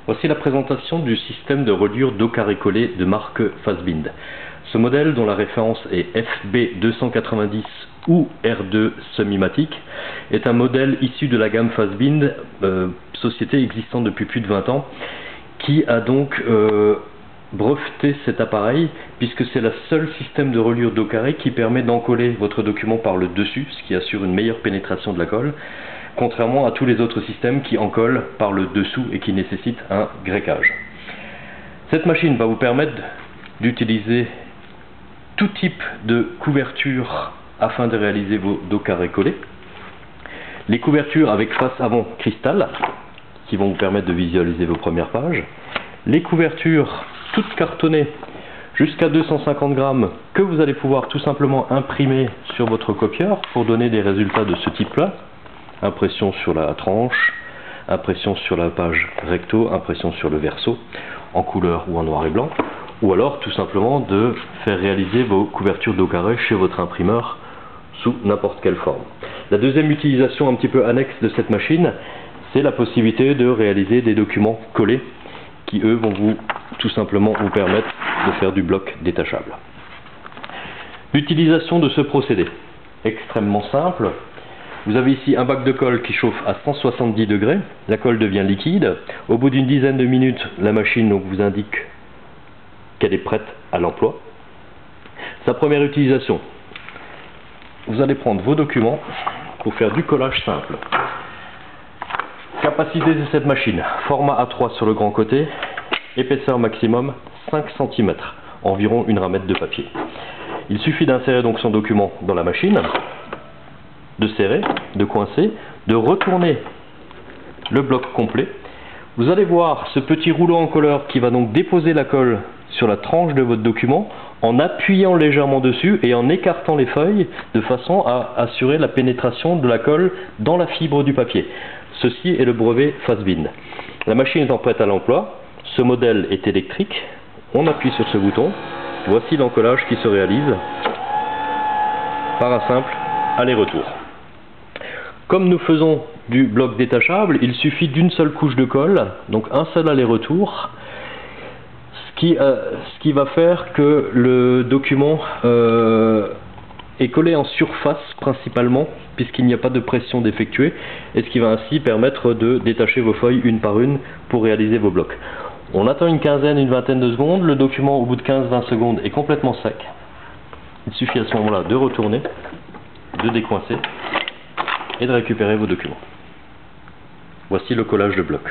Voici la présentation du système de reliure dos carré collé de marque Fastbind. Ce modèle, dont la référence est FB290 ou R2 Semi-Matic, est un modèle issu de la gamme Fastbind, société existante depuis plus de 20 ans, qui a donc breveté cet appareil, puisque c'est le seul système de reliure dos carré qui permet d'encoller votre document par le dessus, ce qui assure une meilleure pénétration de la colle, contrairement à tous les autres systèmes qui encollent par le dessous et qui nécessitent un greffage. Cette machine va vous permettre d'utiliser tout type de couverture afin de réaliser vos dos carrés collés. Les couvertures avec face avant cristal, qui vont vous permettre de visualiser vos premières pages. Les couvertures toutes cartonnées jusqu'à 250 grammes que vous allez pouvoir tout simplement imprimer sur votre copieur pour donner des résultats de ce type-là. Impression sur la tranche, impression sur la page recto, impression sur le verso, en couleur ou en noir et blanc. Ou alors tout simplement de faire réaliser vos couvertures dos carré chez votre imprimeur sous n'importe quelle forme. La deuxième utilisation un petit peu annexe de cette machine, c'est la possibilité de réaliser des documents collés qui eux vont tout simplement vous permettre de faire du bloc détachable. L'utilisation de ce procédé, extrêmement simple. Vous avez ici un bac de colle qui chauffe à 170 degrés, la colle devient liquide. Au bout d'une dizaine de minutes, la machine vous indique qu'elle est prête à l'emploi. Sa première utilisation, vous allez prendre vos documents pour faire du collage simple. Capacité de cette machine, format A3 sur le grand côté, épaisseur maximum 5 cm, environ une ramette de papier. Il suffit d'insérer donc son document dans la machine, de serrer, de coincer, de retourner le bloc complet. Vous allez voir ce petit rouleau encolleur qui va donc déposer la colle sur la tranche de votre document en appuyant légèrement dessus et en écartant les feuilles de façon à assurer la pénétration de la colle dans la fibre du papier. Ceci est le brevet Fastbind. La machine étant prête à l'emploi, ce modèle est électrique. On appuie sur ce bouton. Voici l'encollage qui se réalise par un simple aller-retour. Comme nous faisons du bloc détachable, il suffit d'une seule couche de colle, donc un seul aller-retour, ce qui va faire que le document est collé en surface principalement, puisqu'il n'y a pas de pression d'effectuer, et ce qui va ainsi permettre de détacher vos feuilles une par une pour réaliser vos blocs. On attend une quinzaine, une vingtaine de secondes, le document au bout de 15-20 secondes est complètement sec. Il suffit à ce moment-là de retourner, de décoincer et de récupérer vos documents. Voici le collage de bloc.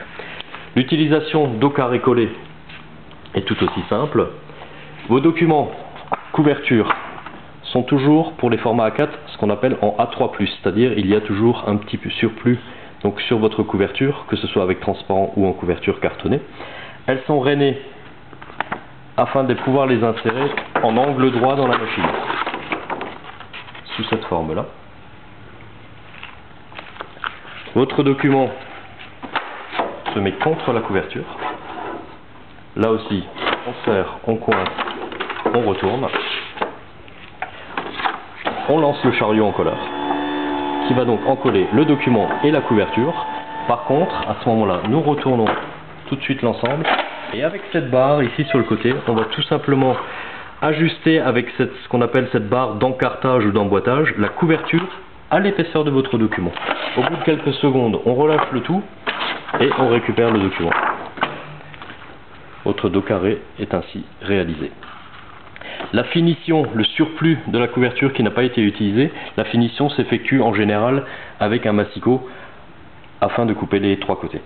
L'utilisation dos carré collé est tout aussi simple. Vos documents couverture sont toujours pour les formats A4 ce qu'on appelle en A3+, c'est-à-dire il y a toujours un petit peu surplus donc sur votre couverture, que ce soit avec transparent ou en couverture cartonnée. Elles sont rainées afin de pouvoir les insérer en angle droit dans la machine, sous cette forme-là. Votre document se met contre la couverture. Là aussi, on serre, on coince, on retourne. On lance le chariot encolleur, qui va donc encoller le document et la couverture. Par contre, à ce moment-là, nous retournons tout de suite l'ensemble. Et avec cette barre ici sur le côté, on va tout simplement ajuster avec ce qu'on appelle cette barre d'encartage ou d'emboîtage, la couverture à l'épaisseur de votre document. Au bout de quelques secondes, on relâche le tout et on récupère le document. Votre dos carré est ainsi réalisé. La finition, le surplus de la couverture qui n'a pas été utilisé, la finition s'effectue en général avec un massicot afin de couper les trois côtés.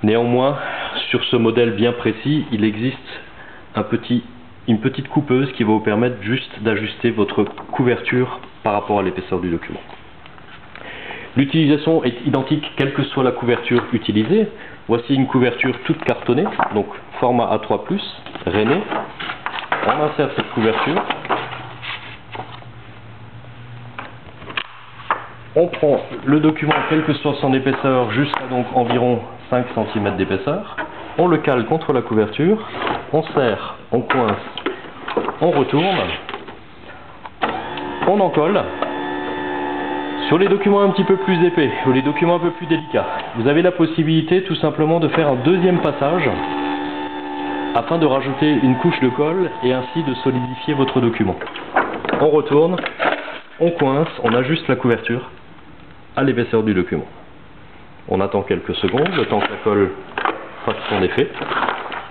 Néanmoins, sur ce modèle bien précis, il existe une petite coupeuse qui va vous permettre juste d'ajuster votre couverture par rapport à l'épaisseur du document. L'utilisation est identique quelle que soit la couverture utilisée. Voici une couverture toute cartonnée, donc format A3+, rainé. On insère cette couverture. On prend le document, quelle que soit son épaisseur, jusqu'à donc environ 5 cm d'épaisseur. On le cale contre la couverture. On serre, on coince, on retourne. On encolle Sur les documents un petit peu plus épais ou les documents un peu plus délicats, vous avez la possibilité tout simplement de faire un deuxième passage afin de rajouter une couche de colle et ainsi de solidifier votre document. On retourne, on coince, on ajuste la couverture à l'épaisseur du document. On attend quelques secondes, le temps que la colle fasse son effet.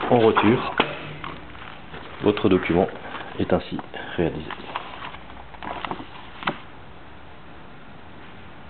On retire. Votre document est ainsi réalisé.